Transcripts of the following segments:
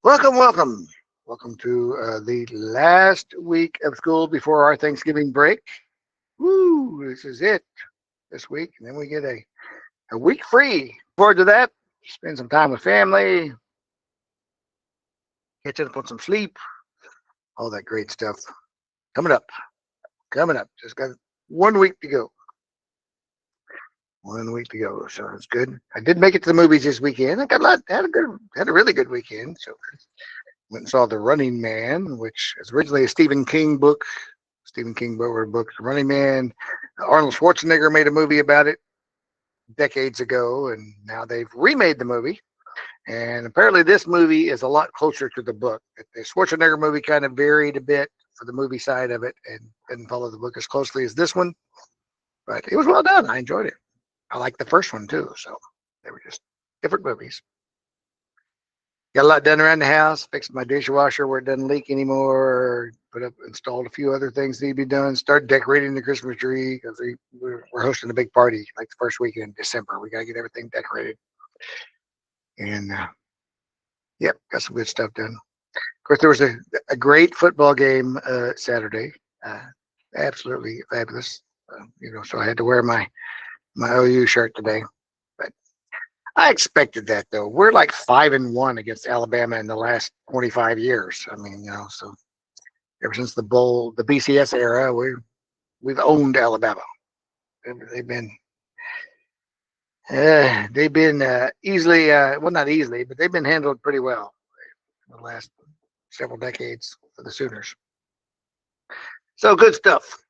Welcome, welcome. Welcome to the last week of school before our Thanksgiving break. Woo, this is it this week. And then we get a week free. Forward to that. Spend some time with family, catch up on some sleep, all that great stuff. Coming up, coming up. Just got 1 week to go. 1 week to go. So it's good. I did make it to the movies this weekend. I got a lot, had a really good weekend. So went and saw The Running Man, which is originally a Stephen King book. Stephen King wrote a book, The Running Man. Arnold Schwarzenegger made a movie about it decades ago, and now they've remade the movie. And apparently, this movie is a lot closer to the book. The Schwarzenegger movie kind of varied a bit for the movie side of it and didn't follow the book as closely as this one, but it was well done. I enjoyed it. I liked the first one too, so they were just different movies. Got a lot done around the house. Fixed my dishwasher where it doesn't leak anymore. Installed a few other things that need to be done. Started decorating the Christmas tree because we're hosting a big party like the first weekend in December. We got to get everything decorated. And yep, got some good stuff done. Of course, there was a great football game Saturday. Absolutely fabulous. So I had to wear my OU shirt today. But I expected that though. We're like 5-1 against Alabama in the last 25 years. I mean, so ever since the BCS era, we've owned Alabama. They've been easily, well, not easily, but they've been handled pretty well in the last several decades for the Sooners. So good stuff.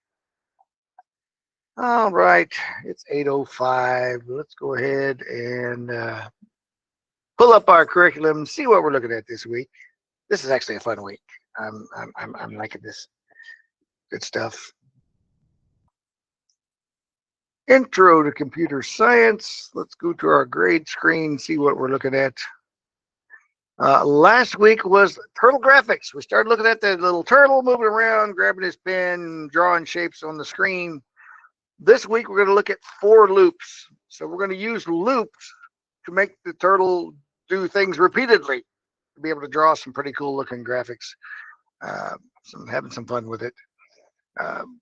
All right, it's 8:05. Let's go ahead and pull up our curriculum, see what we're looking at this week. This is actually a fun week. I'm liking this. Good stuff. Intro to computer science. Let's go to our grade screen, see what we're looking at. Last week was turtle graphics. We started looking at the little turtle moving around, grabbing his pen, drawing shapes on the screen. This week we're going to look at for loops. So we're going to use loops to make the turtle do things repeatedly to be able to draw some pretty cool looking graphics. Having some fun with it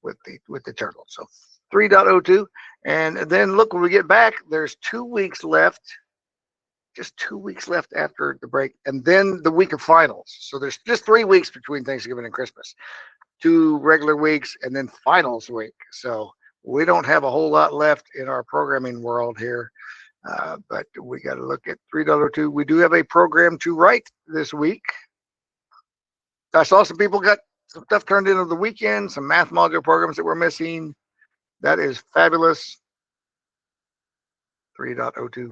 with the turtle. So 3.02, and then look, when we get back, there's 2 weeks left. Just 2 weeks left after the break, and then the week of finals. So there's just 3 weeks between Thanksgiving and Christmas. 2 regular weeks, and then finals week. So we don't have a whole lot left in our programming world here, but we got to look at 3.02. We do have a program to write this week. I saw some people got some stuff turned in over the weekend, some math module programs that we're missing. That is fabulous. 3.02,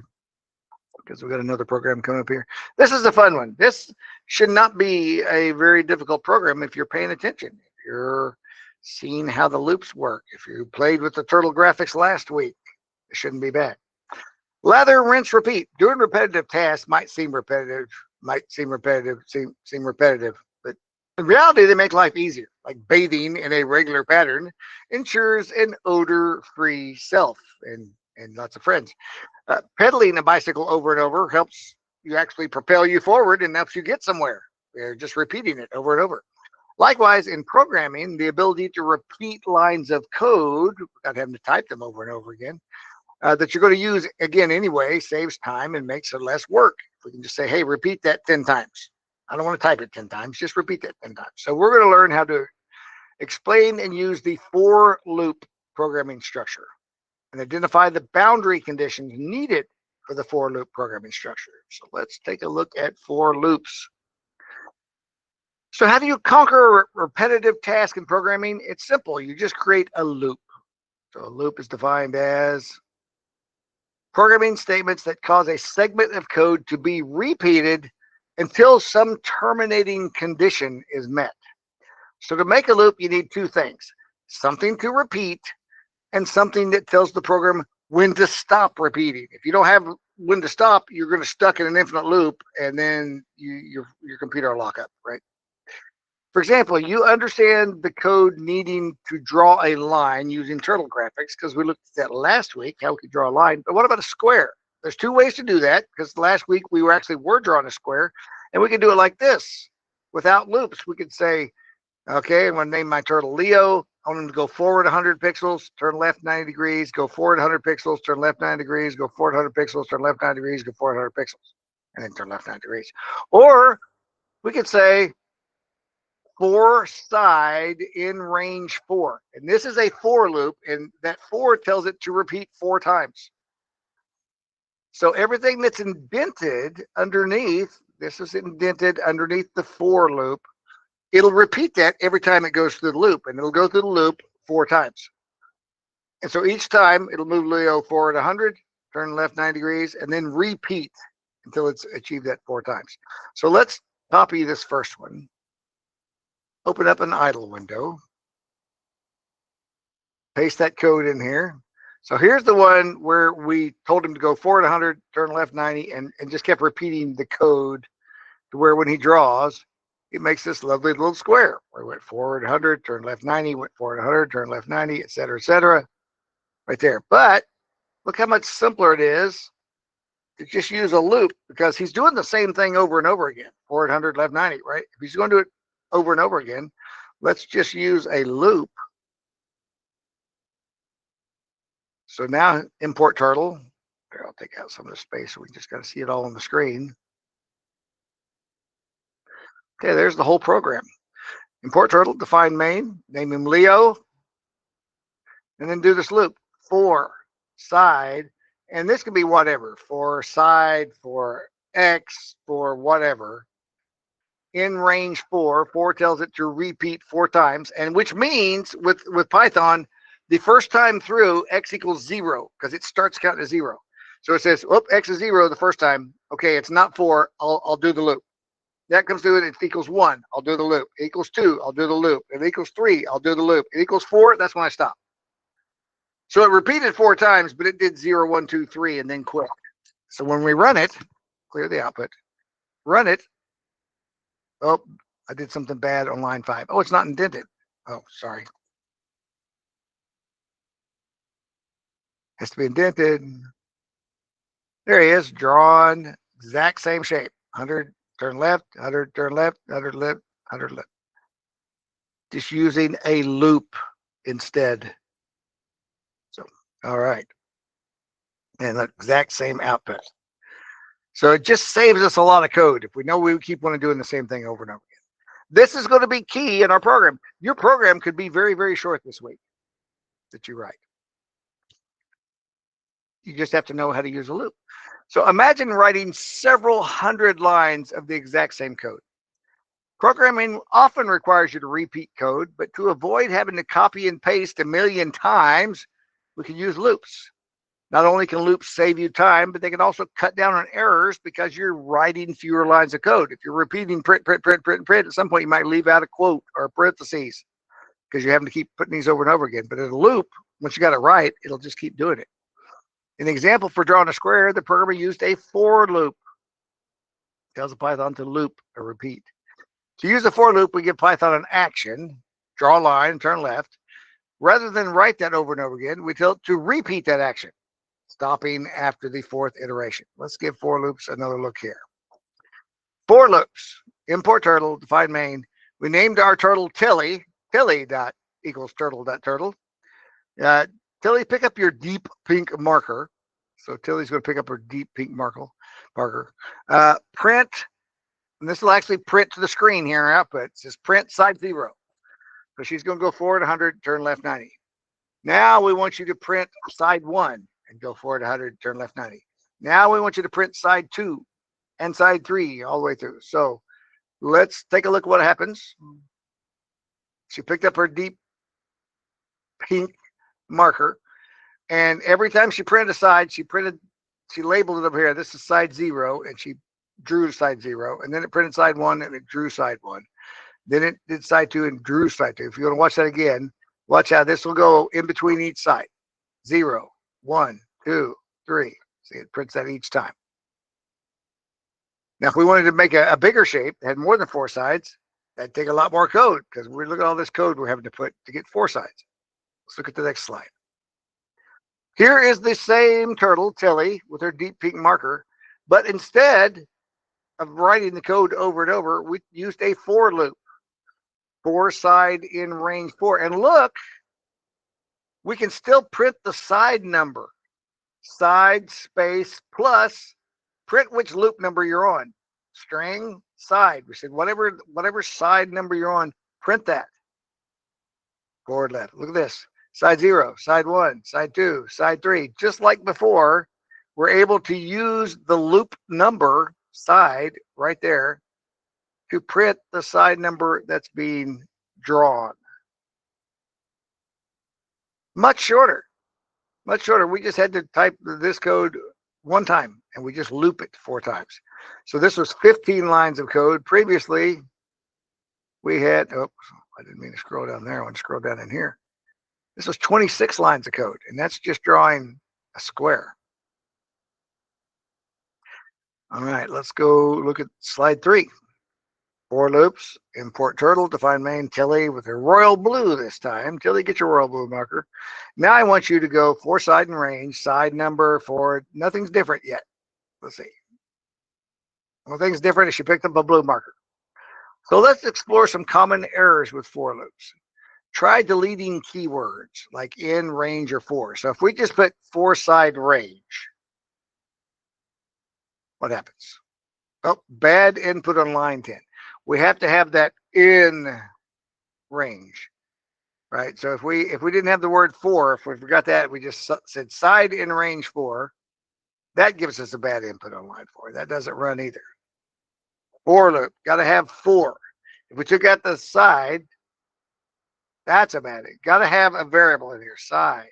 because we got another program coming up here. This is a fun one. This should not be a very difficult program if you're paying attention. If you're seeing how the loops work. If you played with the turtle graphics last week, it shouldn't be bad. Lather, rinse, repeat. Doing repetitive tasks might seem repetitive, but in reality, they make life easier. Like bathing in a regular pattern ensures an odor-free self and lots of friends. Pedaling a bicycle over and over helps you actually propel you forward and helps you get somewhere. You're just repeating it over and over. Likewise, in programming, the ability to repeat lines of code without having to type them over and over again, that you're going to use again anyway, saves time and makes it less work. We can just say, hey, repeat that 10 times. I don't want to type it 10 times, just repeat that 10 times. So we're going to learn how to explain and use the for loop programming structure and identify the boundary conditions needed for the for loop programming structure. So let's take a look at for loops. So how do you conquer a repetitive task in programming? It's simple. You just create a loop. So a loop is defined as programming statements that cause a segment of code to be repeated until some terminating condition is met. So to make a loop, you need 2 things: something to repeat and something that tells the program when to stop repeating. If you don't have when to stop, you're going to stuck in an infinite loop, and then your computer will lock up, right? For example, you understand the code needing to draw a line using turtle graphics, because we looked at that last week, how we could draw a line. But what about a square? There's 2 ways to do that, because last week we were drawing a square, And we can do it like this without loops. We could say, okay, I'm going to name my turtle Leo. I want him to go forward 100 pixels, turn left 90 degrees, go forward 100 pixels, turn left 90 degrees, go forward 100 pixels, turn left 90 degrees, go forward 100 pixels, and then turn left 90 degrees. Or we could say for side in range 4. And this is a for loop, and that for tells it to repeat 4 times. So everything that's indented underneath, this is indented underneath the for loop, it'll repeat that every time it goes through the loop, and it'll go through the loop 4 times. And so each time it'll move Leo forward 100, turn left 90 degrees, and then repeat until it's achieved that 4 times. So let's copy this first one. Open up an idle window. Paste that code in here. So here's the one where we told him to go forward 100, turn left 90, and just kept repeating the code to where when he draws, it makes this lovely little square where it went forward 100, turn left 90, went forward 100, turn left 90, etc., right there. But look how much simpler it is to just use a loop, because he's doing the same thing over and over again. Forward 100, left 90, right? If he's going to do it over and over again, let's just use a loop. So now import turtle. Here, I'll take out some of the space so we just got to see it all on the screen. Okay, there's the whole program. Import turtle, define main, name him Leo, and then do this loop. For side, and this can be whatever, for side, for X, for whatever. In range 4, 4 tells it to repeat 4 times, and which means with Python, the first time through, X equals 0, because it starts counting to 0. So it says, oh, X is 0 the first time. Okay, it's not 4, I'll do the loop. That comes through, it equals 1, I'll do the loop. It equals 2, I'll do the loop. It equals 3, I'll do the loop. It equals 4, that's when I stop. So it repeated 4 times, but it did 0, 1, 2, 3, and then quit. So when we run it, clear the output, run it. Oh, I did something bad on line 5. Oh, it's not indented. Oh, sorry. Has to be indented. There he is, drawn, exact same shape. 100, turn left, 100, turn left, 100 left, 100 left. Just using a loop instead. So, all right. And the exact same output. So it just saves us a lot of code if we know we keep on doing the same thing over and over again. This is going to be key in our program. Your program could be very, very short this week that you write. You just have to know how to use a loop. So imagine writing several hundred lines of the exact same code. Programming often requires you to repeat code, but to avoid having to copy and paste a million times, we can use loops. Not only can loops save you time, but they can also cut down on errors because you're writing fewer lines of code. If you're repeating print, at some point you might leave out a quote or a parentheses because you're having to keep putting these over and over again. But in a loop, once you got it right, it'll just keep doing it. An example for drawing a square, the programmer used a for loop. It tells the Python to loop or repeat. To use the for loop, we give Python an action, draw a line, turn left. Rather than write that over and over again, we tell it to repeat that action, stopping after the 4th iteration. Let's give for loops another look here. For loops, import turtle, define main. We named our turtle Tilly, Tilly.equals turtle.turtle. Tilly, pick up your deep pink marker. So Tilly's going to pick up her deep pink marker. Print, and this will actually print to the screen here in output. It says print side 0. So she's going to go forward 100, turn left 90. Now we want you to print side 1 and go forward 100, turn left 90. Now we want you to print side 2 and side 3 all the way through. So let's take a look at what happens. She picked up her deep pink marker, and every time she printed a side, she labeled it up here. This is side 0, and she drew side 0, and then it printed side 1 and it drew side 1. Then it did side 2 and drew side 2. If you want to watch that again, watch how this will go in between each side. 0, 1, 2, 3. See, it prints that each time. Now, if we wanted to make a bigger shape that had more than 4 sides, that'd take a lot more code, because we look at all this code we're having to put to get 4 sides. Let's look at the next slide. Here is the same turtle, Tilly, with her deep pink marker, but instead of writing the code over and over, we used a for loop. For side in range 4. And look, we can still print the side number. Side space plus print which loop number you're on. String side. We said whatever side number you're on, print that. Forward left. Look at this. Side 0, side 1, side 2, side 3. Just like before, we're able to use the loop number side right there to print the side number that's being drawn. Much shorter. Much shorter. We just had to type this code one time and we just loop it 4 times. So this was 15 lines of code. Previously, we had, oh, I didn't mean to scroll down there. I want to scroll down in here. This was 26 lines of code, and that's just drawing a square. All right, let's go look at slide 3. For loops, import turtle, define main Tilly with a royal blue this time. Tilly, get your royal blue marker. Now I want you to go for side and range, side number for, nothing's different yet. Let's see. One thing's different is she picked up a blue marker. So let's explore some common errors with for loops. Try deleting keywords like in, range, or for. So if we just put for side range, what happens? Oh, bad input on line 10. We have to have that in range, right? So if we didn't have the word for, if we forgot that, we just said side in range 4, that gives us a bad input on line 4. That doesn't run either. For loop, got to have for. If we took out the side, that's a bad thing. Got to have a variable in here, side.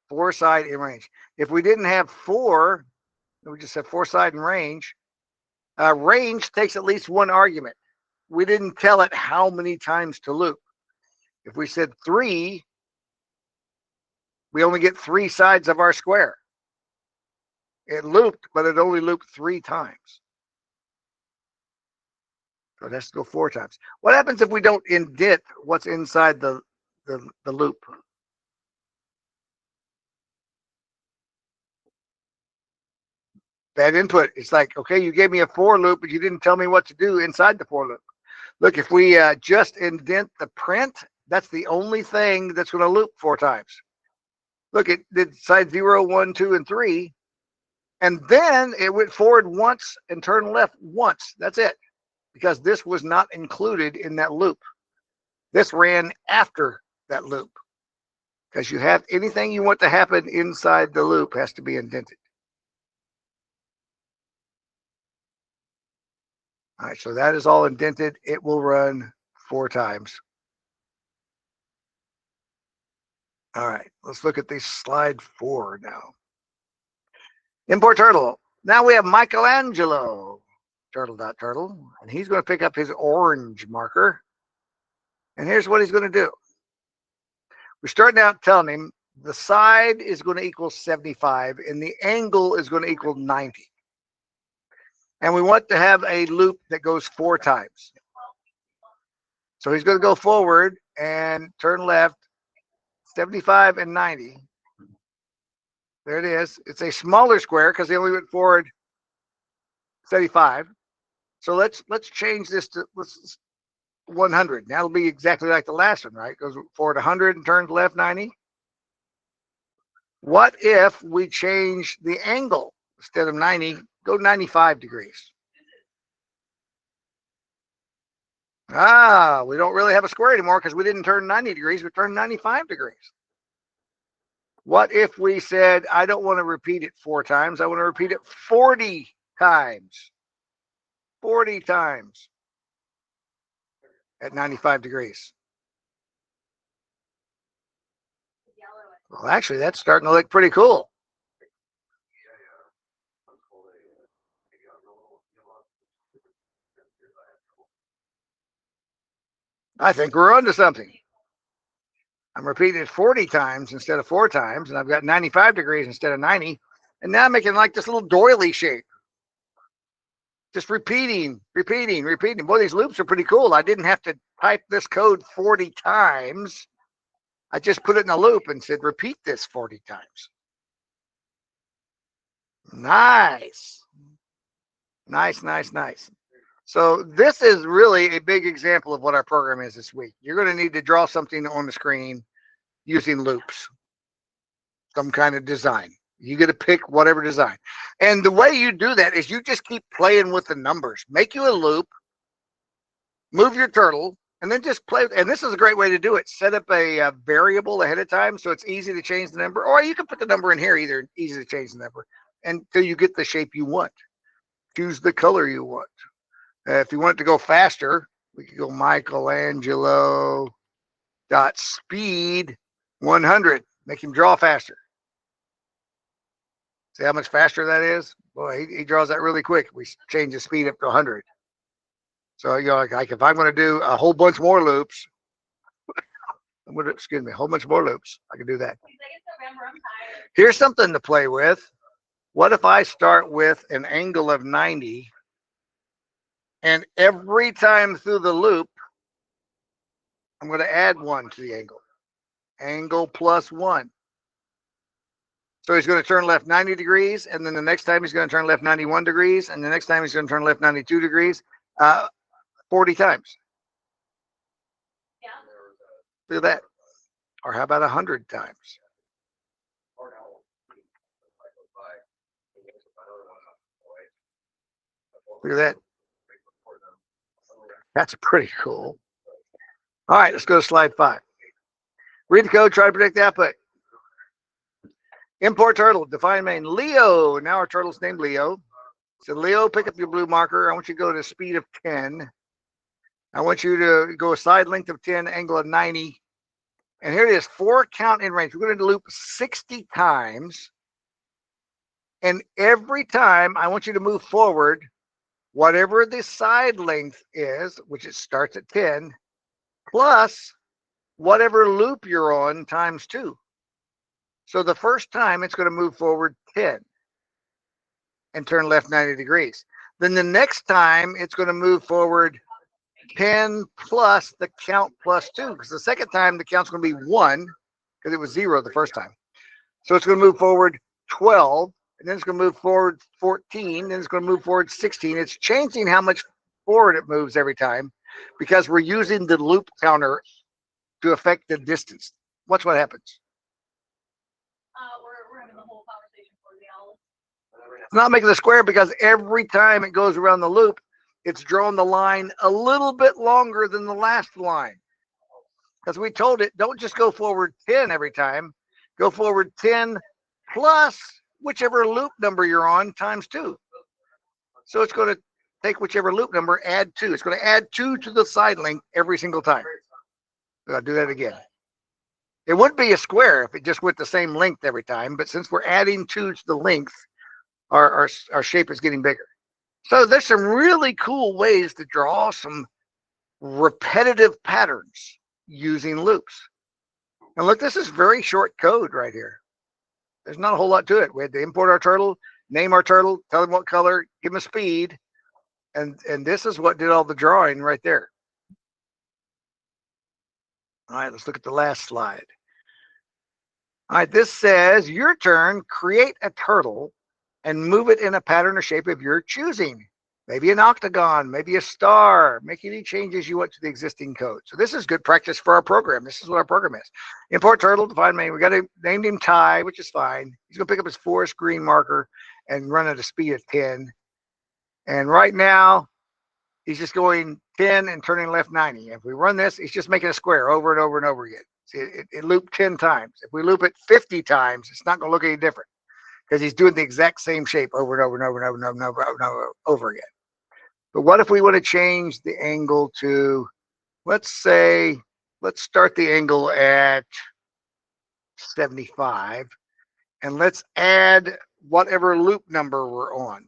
For side in range. If we didn't have for, we just said for side in range. Range takes at least one argument. We didn't tell it how many times to loop. If we said 3, we only get 3 sides of our square. It looped, but it only looped 3 times. So it has to go 4 times. What happens if we don't indent what's inside the loop? Bad input. It's like, okay, you gave me a for loop, but you didn't tell me what to do inside the for loop. Look, if we just indent the print, that's the only thing that's going to loop 4 times. Look, it did side 0, 1, 2, and 3. And then it went forward once and turned left once. That's it. Because this was not included in that loop. This ran after that loop. Because you have anything you want to happen inside the loop has to be indented. All right, so that is all indented. It will run 4 times. All right, let's look at the slide 4 now. Import turtle. Now we have Michelangelo. Turtle, and he's going to pick up his orange marker. And here's what he's going to do. We're starting out telling him the side is going to equal 75 and the angle is going to equal 90. And we want to have a loop that goes 4 times. So he's going to go forward and turn left, 75 and 90. There it is. It's a smaller square because he only went forward 75. So let's change this to 100. Now it'll be exactly like the last one, right? Goes forward 100 and turns left 90. What if we change the angle instead of 90, go 95 degrees? We don't really have a square anymore because we didn't turn 90 degrees, we turned 95 degrees. What if we said, I don't want to repeat it 4 times, I want to repeat it 40 times? 40 times at 95 degrees. Well, actually, that's starting to look pretty cool. I think we're onto something. I'm repeating it 40 times instead of 4 times, and I've got 95 degrees instead of 90. And now I'm making like this little doily shape. Just repeating. Boy, these loops are pretty cool. I didn't have to type this code 40 times. I just put it in a loop and said, repeat this 40 times. Nice. Nice, nice, nice. So this is really a big example of what our program is this week. You're going to need to draw something on the screen using loops, some kind of design. You get to pick whatever design. And the way you do that is you just keep playing with the numbers. Make you a loop, move your turtle, and then just play. And this is a great way to do it. Set up a variable ahead of time so it's easy to change the number. Or you can put the number in here, either easy to change the number until you get the shape you want. Choose the color you want. If you want it to go faster, we could go Michelangelo dot speed 100. Make him draw faster. See how much faster that is? Boy, he draws that really quick. We change the speed up to 100. So, you know, like if I'm going to do a whole bunch more loops, excuse me, a whole bunch more loops, I can do that. Here's something to play with. What if I start with an angle of 90, and every time through the loop, I'm going to add 1 to the angle. Angle plus 1. So he's going to turn left 90 degrees, and then the next time he's going to turn left 91 degrees, and the next time he's going to turn left 92 degrees, 40 times. Yeah. Do that. Or how about 100 times? Look at that. That's pretty cool. All right, let's go to slide 5. Read the code, try to predict the output. Import turtle, define main. Leo, now our turtle's named Leo. So Leo, pick up your blue marker. I want you to go to speed of 10. I want you to go a side length of 10, angle of 90. And here it is, 4 count in range. We're going to loop 60 times. And every time I want you to move forward, whatever the side length is, which it starts at 10, plus whatever loop you're on times 2. So the first time it's going to move forward 10 and turn left 90 degrees. Then the next time it's going to move forward 10 plus the count plus 2, because the second time the count's going to be 1 because it was 0 the first time. So it's going to move forward 12, and then it's going to move forward 14, then it's going to move forward 16. It's changing how much forward it moves every time because we're using the loop counter to affect the distance. Watch what happens. We're having the whole conversation for the owl. It's not making a square because every time it goes around the loop, it's drawing the line a little bit longer than the last line. Because we told it, don't just go forward 10 every time. Go forward 10 plus whichever loop number you're on times 2. So it's going to take whichever loop number, add 2. It's going to add 2 to the side length every single time. I'll do that again. It would be a square if it just went the same length every time, but since we're adding 2 to the length, our shape is getting bigger. So there's some really cool ways to draw some repetitive patterns using loops. And look, this is very short code right here. There's not a whole lot to it. We had to import our turtle, name our turtle, tell him what color, give him a speed, and this is what did all the drawing right there. All right, let's look at the last slide. All right, this says, your turn, create a turtle and move it in a pattern or shape of your choosing. Maybe an octagon, maybe a star. Make any changes you want to the existing code. So this is good practice for our program. This is what our program is. Import turtle, define main. We got to name him Ty, which is fine. He's going to pick up his forest green marker and run at a speed of 10. And right now, he's just going 10 and turning left 90. If we run this, he's just making a square over and over and over again. See, it looped 10 times. If we loop it 50 times, it's not going to look any different because he's doing the exact same shape over and over and over and over and over and over and over again. But what if we want to change the angle to, let's start the angle at 75, and let's add whatever loop number we're on.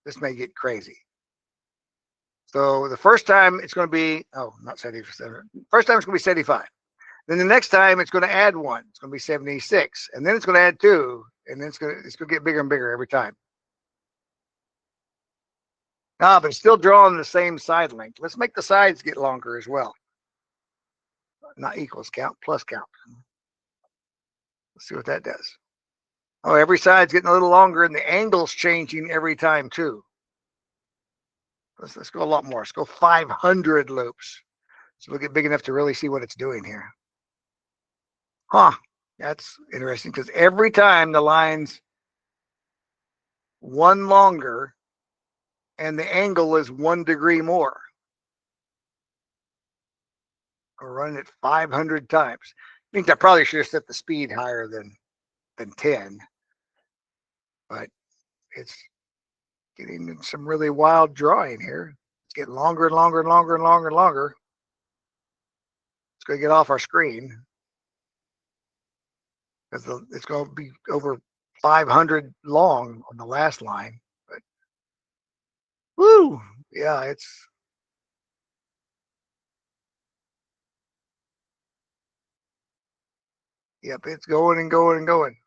This may get crazy. So the first time it's going to be, not 77. First time it's going to be 75. Then the next time it's going to add 1. It's going to be 76. And then it's going to add 2. And then it's going to get bigger and bigger every time. But it's still drawing the same side length. Let's make the sides get longer as well. Not equals count, plus count. Let's see what that does. Oh, every side's getting a little longer and the angle's changing every time too. Let's go a lot more. Let's go 500 loops. So we'll get big enough to really see what it's doing here. Huh. That's interesting because every time the line's one longer and the angle is 1 degree more. We're running it 500 times. I think I probably should have set the speed higher than 10, but it's getting some really wild drawing here. It's getting longer and longer and longer and longer and longer. It's going to get off our screen because it's going to be over 500 long on the last line. But woo, yeah, it's going and going and going.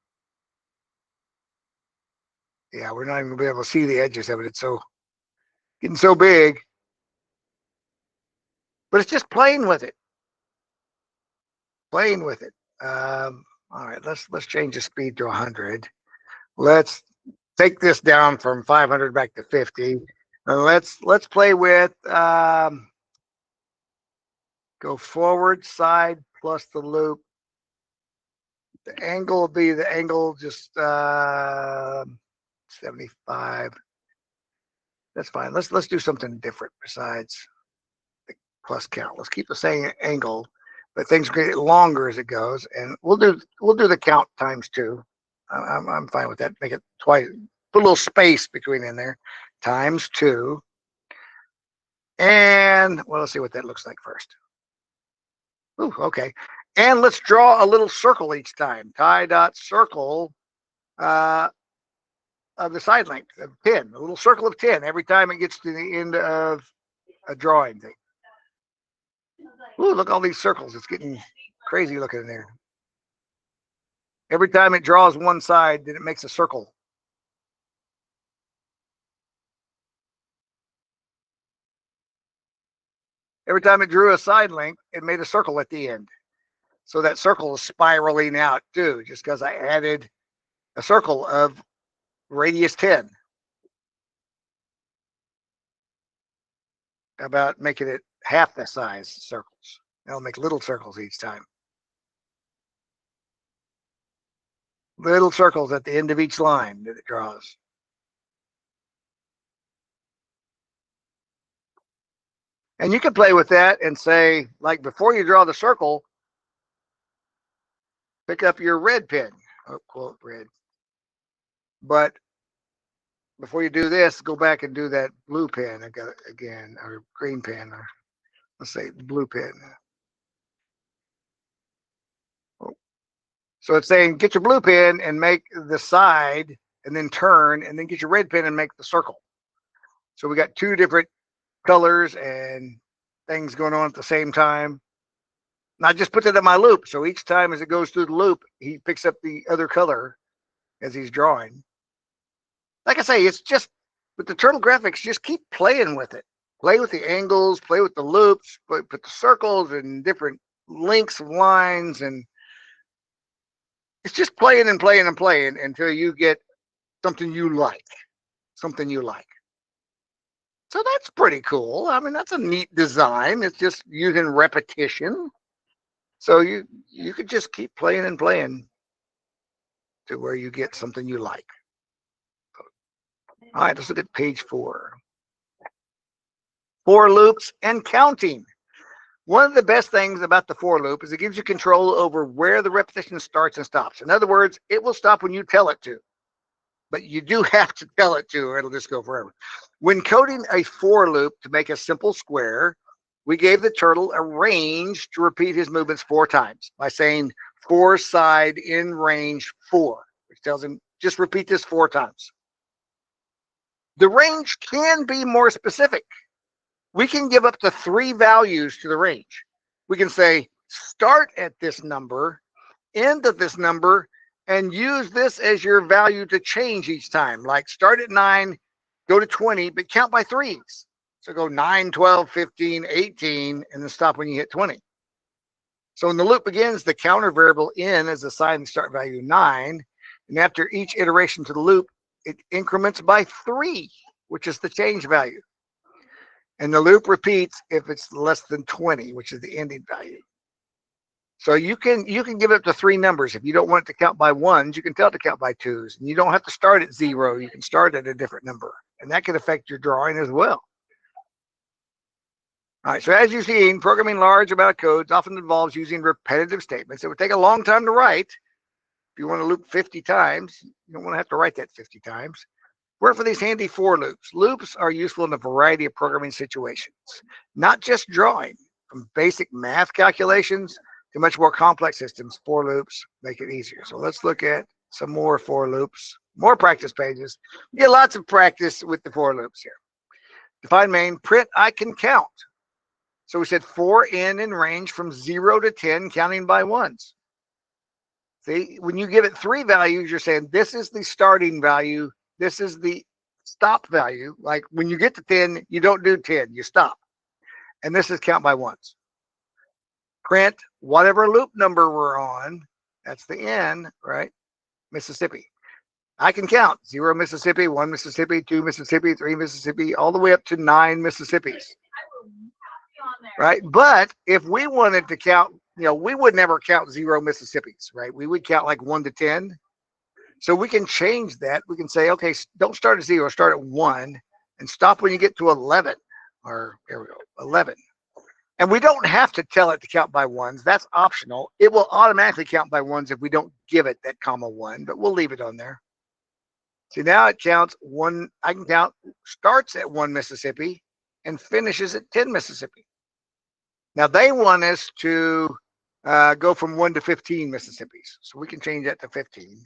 Yeah, we're not even going to be able to see the edges of it. It's getting so big. But it's just playing with it. Playing with it. All right, let's change the speed to 100. Let's take this down from 500 back to 50. And let's play with go forward, side plus the loop. The angle will be the angle just 75. That's fine. Let's do something different besides the plus count. Let's keep the same angle, but things get longer as it goes, and we'll do the count times 2. I'm fine with that. Make it twice. Put a little space between in there. Times 2. And well, let's see what that looks like first. Ooh, okay. And let's draw a little circle each time. Tie dot circle of the side length of 10. A little circle of 10 every time it gets to the end of a drawing thing. Ooh, look all these circles. It's getting crazy looking in there. Every time it draws one side, then it makes a circle. Every time it drew a side length, it made a circle at the end. So that circle is spiraling out too, just because I added a circle of radius 10. About making it half the size circles. I'll make little circles each time. Little circles at the end of each line that it draws. And you can play with that and say, like before you draw the circle, pick up your red pen, quote red. But before you do this, go back and do that blue pen again, or green pen, or let's say blue pen. So it's saying get your blue pen and make the side and then turn, and then get your red pen and make the circle. So we got 2 different colors and things going on at the same time. And I just put that in my loop. So each time as it goes through the loop, he picks up the other color as he's drawing. Like I say, it's just with the turtle graphics, just keep playing with it. Play with the angles, play with the loops, put the circles and different lengths of lines, and it's just playing and playing and playing until you get something you like. Something you like. So that's pretty cool. I mean, that's a neat design. It's just using repetition. So you could just keep playing and playing to where you get something you like. All right, let's look at page 4. For loops and counting. One of the best things about the for loop is it gives you control over where the repetition starts and stops. In other words, it will stop when you tell it to, but you do have to tell it to, or it'll just go forever. When coding a for loop to make a simple square, we gave the turtle a range to repeat his movements 4 times by saying for side in range 4, which tells him just repeat this 4 times. The range can be more specific. We can give up to 3 values to the range. We can say start at this number, end at this number, and use this as your value to change each time. Like start at 9, go to 20, but count by 3s. So go 9, 12, 15, 18, and then stop when you hit 20. So when the loop begins, the counter variable in is assigned the start value 9, And after each iteration to the loop, it increments by 3, which is the change value. And the loop repeats if it's less than 20, which is the ending value. So you can give it up to 3 numbers. If you don't want it to count by ones, you can tell it to count by twos. And you don't have to start at 0. You can start at a different number. And that can affect your drawing as well. All right, so as you've seen, programming large amount of codes often involves using repetitive statements. It would take a long time to write. If you want to loop 50 times, you don't want to have to write that 50 times. Work for these handy for loops. Loops are useful in a variety of programming situations, not just drawing. From basic math calculations to much more complex systems, for loops make it easier. So let's look at some more for loops, more practice pages. You get lots of practice with the for loops here. Define main, print I can count. So we said for n in range from 0 to 10, counting by ones. See, when you give it 3 values, you're saying this is the starting value, this is the stop value. Like when you get to 10, you don't do 10, you stop. And this is count by ones. Print whatever loop number we're on. That's the N, right? Mississippi. I can count 0 Mississippi, 1 Mississippi, 2 Mississippi, 3 Mississippi, all the way up to 9 Mississippis. Right? But if we wanted to count, we would never count 0 Mississippis, right? We would count like 1 to 10. So we can change that. We can say, okay, don't start at 0, start at 1 and stop when you get to 11. Or here we go, 11. And we don't have to tell it to count by ones. That's optional. It will automatically count by ones if we don't give it that comma 1, but we'll leave it on there. See, now it counts 1. I can count, starts at 1 Mississippi and finishes at 10 Mississippi. Now they want us to go from 1 to 15 Mississippis. So we can change that to 15.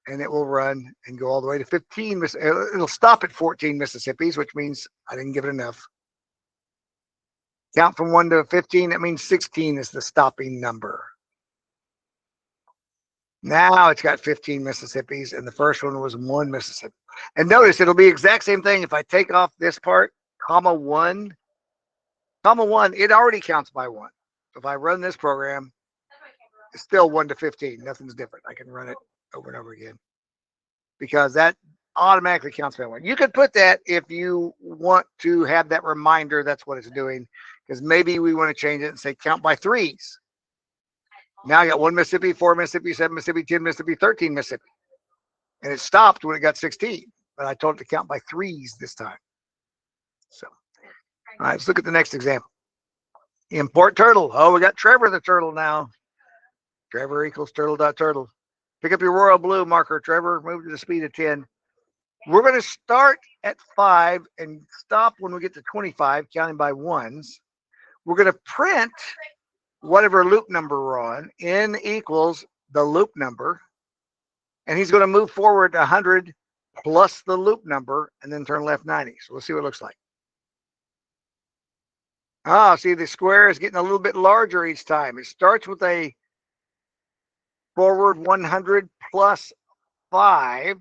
And it will run and go all the way to 15. It'll stop at 14 Mississippis, which means I didn't give it enough. Count from 1 to 15, that means 16 is the stopping number. Now it's got 15 Mississippis, and the first one was 1 Mississippi. And notice it'll be exact same thing. If I take off this part, comma 1, it already counts by 1. So if I run this program, it's still 1 to 15. Nothing's different. I can run it over and over again because that automatically counts by 1. You could put that if you want to have that reminder that's what it's doing, because maybe we want to change it and say count by 3s. Now you got 1 Mississippi, 4 Mississippi, 7 Mississippi, 10 Mississippi, 13 Mississippi. And it stopped when it got 16, but I told it to count by 3s this time. So, all right, let's look at the next example. Import turtle. Oh, we got Trevor the turtle now. Trevor equals turtle.turtle. Pick up your royal blue marker, Trevor. Move to the speed of 10. We're going to start at 5 and stop when we get to 25, counting by ones. We're going to print whatever loop number we're on. N equals the loop number. And he's going to move forward 100 plus the loop number and then turn left 90. So we'll see what it looks like. See, the square is getting a little bit larger each time. It starts with a forward 100 plus 5.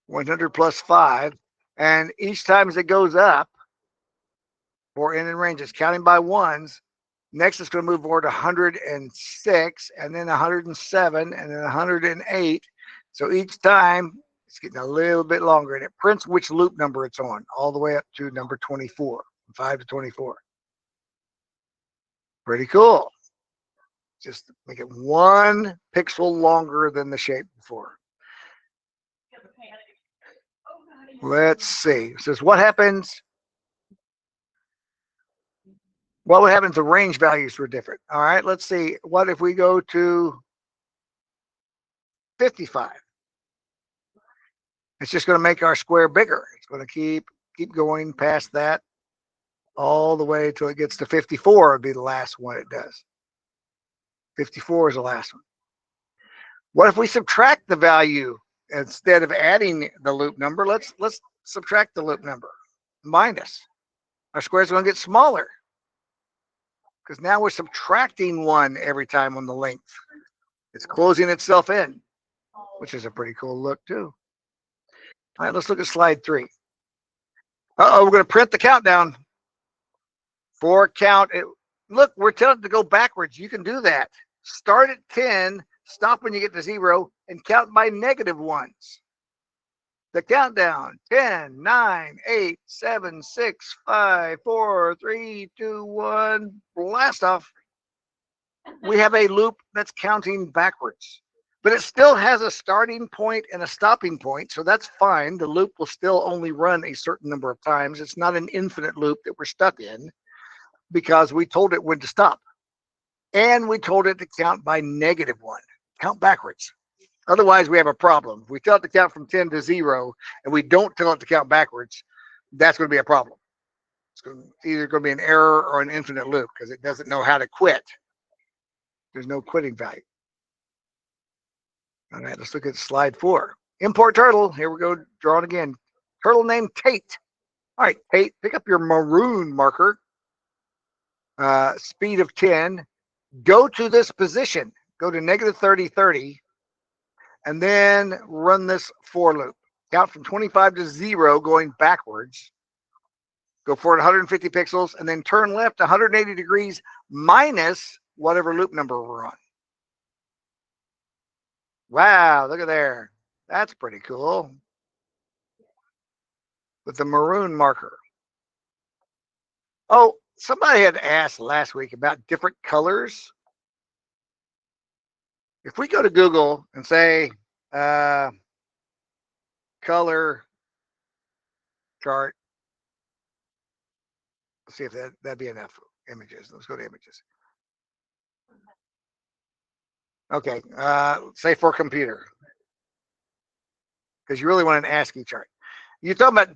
100 plus 5. And each time as it goes up, for n in range, it's counting by ones. Next, it's going to move forward 106, and then 107, and then 108. So each time, it's getting a little bit longer, and it prints which loop number it's on, all the way up to number 24, from 5 to 24. Pretty cool. Just make it 1 pixel longer than the shape before. Let's see. It says, what happens? What would happen if the range values were different? All right, let's see. What if we go to 55? It's just going to make our square bigger. It's going to keep going past that all the way until it gets to 54 would be the last one it does. 54 is the last one. What if we subtract the value instead of adding the loop number? Let's subtract the loop number. Minus. Our square is going to get smaller because now we're subtracting 1 every time on the length. It's closing itself in, which is a pretty cool look too. All right, let's look at slide 3. We're going to print the countdown. For count. Look, we're telling it to go backwards. You can do that. Start at 10, Stop when you get to 0 and count by negative ones. The countdown: 10, 9, 8, 7, 6, 5, 4, 3, 2, 1. Blast off. We have a loop that's counting backwards, but it still has a starting point and a stopping point. So that's fine. The loop will still only run a certain number of times. It's not an infinite loop that we're stuck in because we told it when to stop. And we told it to count by -1, count backwards. Otherwise, we have a problem. If we tell it to count from 10 to 0 and we don't tell it to count backwards, that's going to be a problem. It's either going to be an error or an infinite loop because it doesn't know how to quit. There's no quitting value. All right, let's look at slide 4. Import turtle. Here we go, draw it again. Turtle named Tate. All right, Tate, pick up your maroon marker. Speed of 10. Go to this position. Go to -30, 30. And then run this for loop. Count from 25 to 0 going backwards. Go forward 150 pixels and then turn left 180 degrees minus whatever loop number we're on. Wow, look at there. That's pretty cool. With the maroon marker. Oh, somebody had asked last week about different colors. If we go to Google and say color chart, let's see if that'd be enough images. Let's go to images. Okay, say for computer, because you really want an ASCII chart. You're talking about,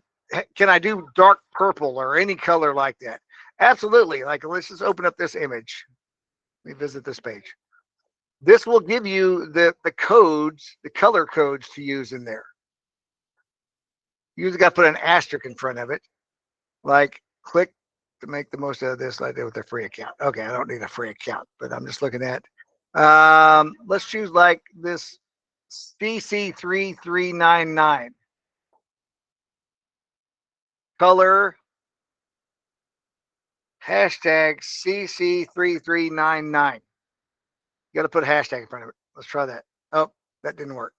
can I do dark purple or any color like that? Absolutely. Like, let's just open up this image. Let me visit this page. This will give you the codes, the color codes to use in there. You just got to put an asterisk in front of it. Like, click to make the most of this like I did with a free account. Okay, I don't need a free account, but I'm just looking at, let's choose like this CC3399. Color hashtag CC3399. You got to put a hashtag in front of it. Let's try that. Oh, that didn't work.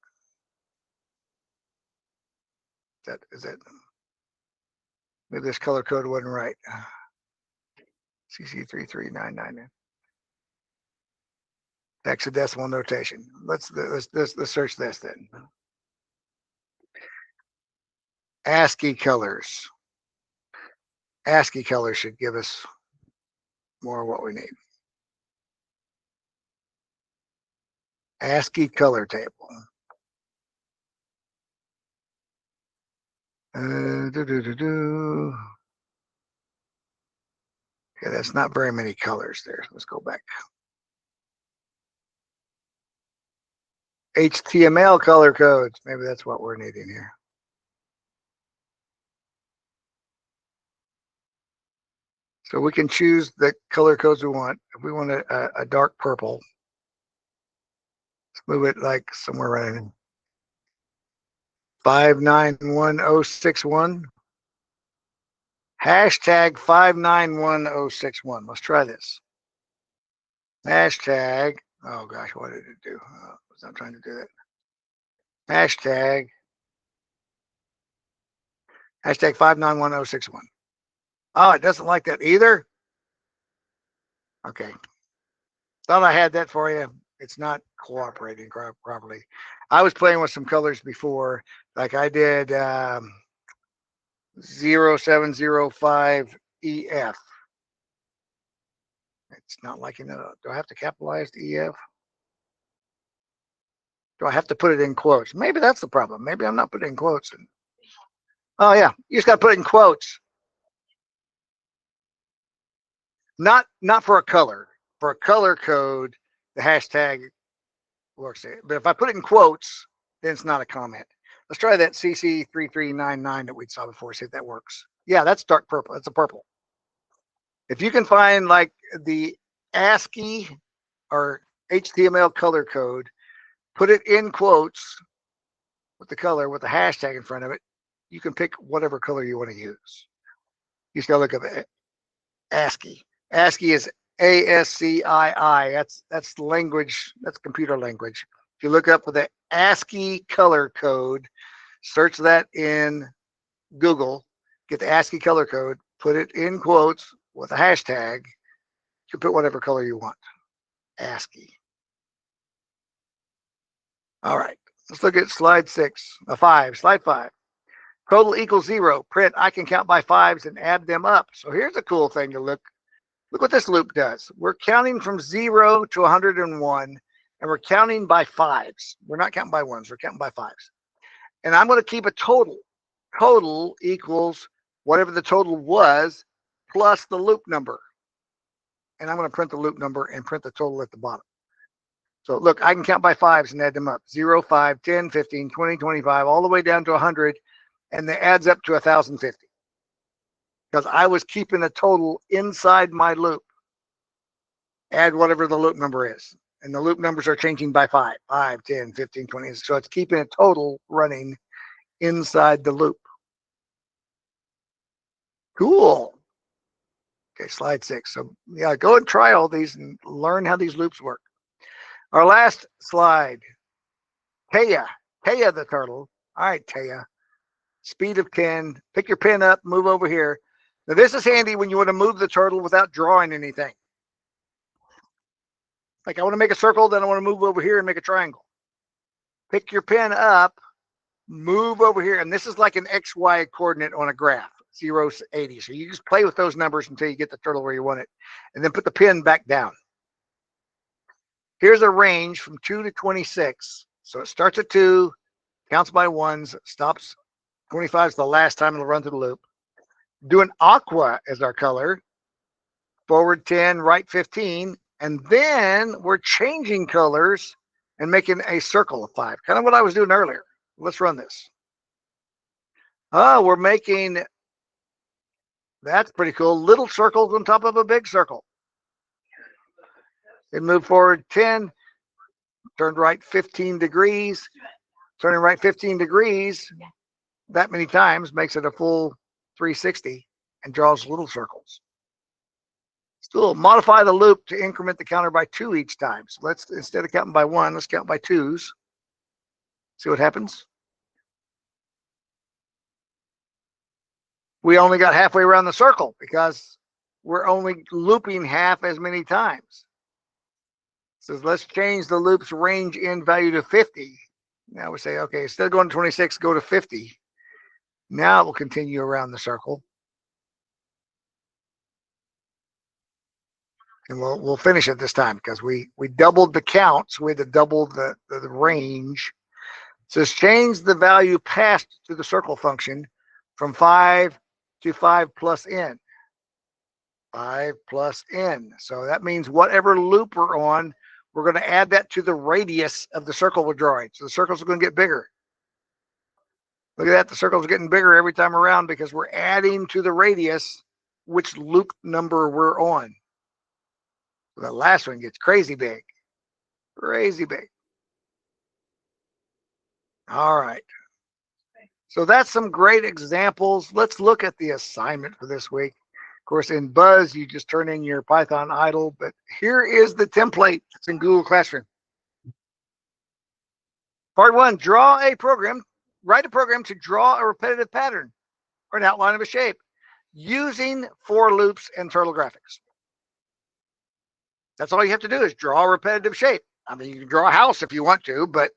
Is that maybe this color code wasn't right. CC3399. Hexadecimal notation. Let's search this then. ASCII colors. ASCII colors should give us more of what we need. ASCII color table. Okay, that's not very many colors there. Let's go back. HTML color codes. Maybe that's what we're needing here. So we can choose the color codes we want. If we want a dark purple, let's move it like somewhere right in 591061. Hashtag 591061. Let's try this. Hashtag, oh gosh, what did it do? I was not trying to do that. Hashtag 591061. Oh, it doesn't like that either? Okay. Thought I had that for you. It's not cooperating properly. I was playing with some colors before, like I did 0705 EF. It's not liking it. Do I have to capitalize the EF? Do I have to put it in quotes? Maybe that's the problem. Maybe I'm not putting in quotes. Oh yeah, you just got to put it in quotes. Not for a color. For a color code, the hashtag works. But if I put it in quotes, then it's not a comment. Let's try that CC3399 that we saw before. See if that works. Yeah, that's dark purple. That's a purple. If you can find like the ASCII or HTML color code, put it in quotes with the color with the hashtag in front of it. You can pick whatever color you want to use. You just gotta look up ASCII. ASCII is ASCII. That's language. That's computer language. If you look up for the ASCII color code, search that in Google, get the ASCII color code, put it in quotes with a hashtag. You can put whatever color you want. ASCII. All right. Let's look at slide 5. Slide 5. Total equals 0. Print, I can count by fives and add them up. So here's a cool thing to look. Look what this loop does. We're counting from 0 to 101, and we're counting by fives. We're not counting by ones. We're counting by fives. And I'm going to keep a total. Total equals whatever the total was plus the loop number. And I'm going to print the loop number and print the total at the bottom. So look, I can count by fives and add them up. 0, 5, 10, 15, 20, 25, all the way down to 100. And that adds up to 1,050. Because I was keeping a total inside my loop. Add whatever the loop number is. And the loop numbers are changing by 5, 10, 15, 20. So it's keeping a total running inside the loop. Cool. Okay, slide 6. So yeah, go and try all these and learn how these loops work. Our last slide. Taya the turtle. All right, Taya. Speed of 10. Pick your pen up, move over here. Now this is handy when you want to move the turtle without drawing anything. Like I want to make a circle, then I want to move over here and make a triangle. Pick your pen up, move over here, and this is like an XY coordinate on a graph, 0 to 80. So you just play with those numbers until you get the turtle where you want it, and then put the pen back down. Here's a range from 2 to 26. So it starts at 2, counts by ones, stops 25 is the last time it'll run through the loop. Do an aqua as our color. Forward 10, right 15. And then we're changing colors and making a circle of 5. Kind of what I was doing earlier. Let's run this. Oh, we're making, that's pretty cool, little circles on top of a big circle. And move forward 10, turn right 15 degrees. Turning right 15 degrees that many times makes it a full 360 and draws little circles. Still modify the loop to increment the counter by 2 each time. So let's, instead of counting by 1, let's count by 2s. See what happens. We only got halfway around the circle because we're only looping half as many times. So let's change the loop's range in value to 50. Now we say, okay, instead of going to 26, go to 50. Now it will continue around the circle. And we'll finish it this time because we doubled the counts. We had to double the range. So it's changed the value passed to the circle function from 5 to 5 plus n. 5 plus n. So that means whatever loop we're on, we're going to add that to the radius of the circle we're drawing. So the circles are going to get bigger. Look at that. The circle's getting bigger every time around because we're adding to the radius which loop number we're on. So the last one gets crazy big. Crazy big. All right. So that's some great examples. Let's look at the assignment for this week. Of course, in Buzz, you just turn in your Python idle, but here is the template that's in Google Classroom. Part 1, draw a program. Write a program to draw a repetitive pattern or an outline of a shape using for loops and turtle graphics. That's all you have to do is draw a repetitive shape. I mean, you can draw a house if you want to, but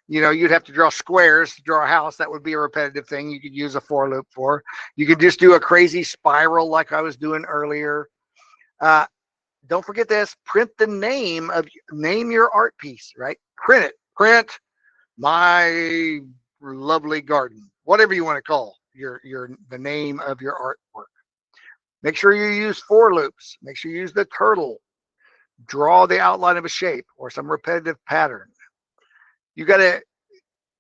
you know, you'd have to draw squares to draw a house. That would be a repetitive thing you could use a for loop for. You could just do a crazy spiral like I was doing earlier. Don't forget this, print the name your art piece, right? Print it. Print my lovely garden, whatever you want to call the name of your artwork. Make sure you use for loops. Make sure you use the turtle. Draw the outline of a shape or some repetitive pattern. You got to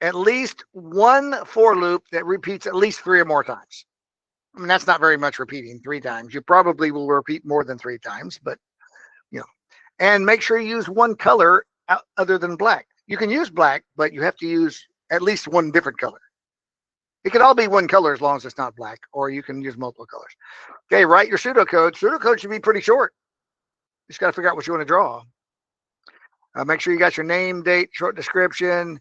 at least one for loop that repeats at least 3 or more times. I mean, that's not very much repeating 3 times. You probably will repeat more than 3 times, but you know, and make sure you use one color other than black. You can use black, but you have to use at least one different color. It can all be one color as long as it's not black, or you can use multiple colors. Okay, write your pseudocode. Pseudocode should be pretty short. Just got to figure out what you want to draw. Make sure you got your name, date, short description,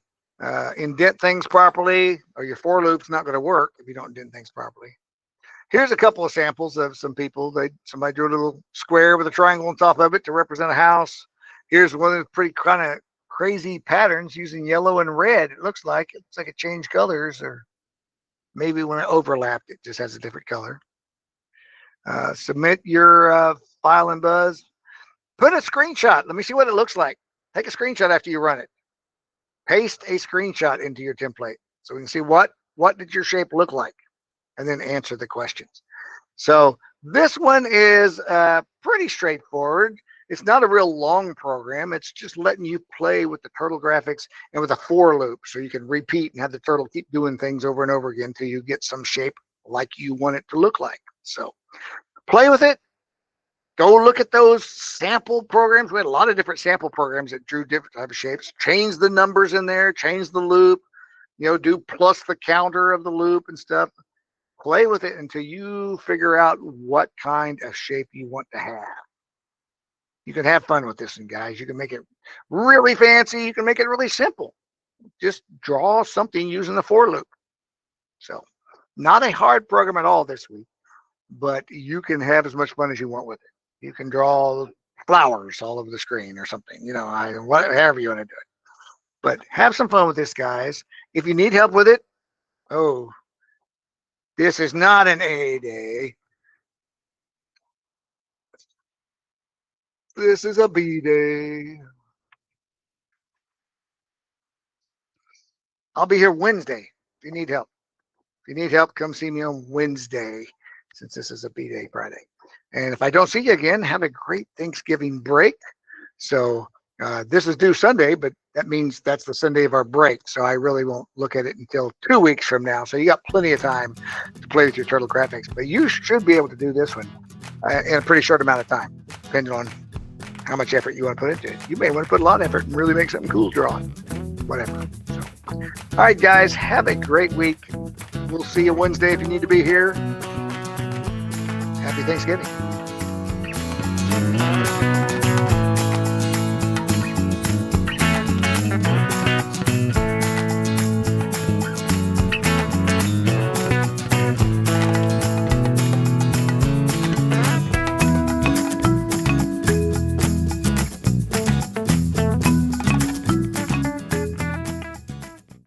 indent things properly, or your for loop's not going to work if you don't indent things properly. Here's a couple of samples of some people. Somebody drew a little square with a triangle on top of it to represent a house. Here's one of the pretty kind of crazy patterns using yellow and red. It looks like it changed colors, or maybe when it overlapped, it just has a different color. Submit your file in Buzz. Put a screenshot. Let me see what it looks like. Take a screenshot after you run it. Paste a screenshot into your template so we can see what did your shape look like, and then answer the questions. So this one is pretty straightforward. It's not a real long program. It's just letting you play with the turtle graphics and with a for loop, so you can repeat and have the turtle keep doing things over and over again until you get some shape like you want it to look like. So play with it. Go look at those sample programs. We had a lot of different sample programs that drew different type of shapes. Change the numbers in there, change the loop, do plus the counter of the loop and stuff. Play with it until you figure out what kind of shape you want to have. You can have fun with this one, guys. You can make it really fancy. You can make it really simple. Just draw something using the for loop. So not a hard program at all this week, but you can have as much fun as you want with it. You can draw flowers all over the screen or something, however you want to do it. But have some fun with this, guys. If you need help with it, this is not an A day. This is a B day. I'll be here Wednesday if you need help. If you need help, come see me on Wednesday, since this is a B day Friday. And if I don't see you again, have a great Thanksgiving break. So this is due Sunday, but that means that's the Sunday of our break. So I really won't look at it until 2 weeks from now. So you got plenty of time to play with your turtle graphics. But you should be able to do this one in a pretty short amount of time, depending on how much effort you want to put into it. You may want to put a lot of effort and really make something cool drawing. Whatever. So, all right, guys, have a great week. We'll see you Wednesday if you need to be here. Happy Thanksgiving.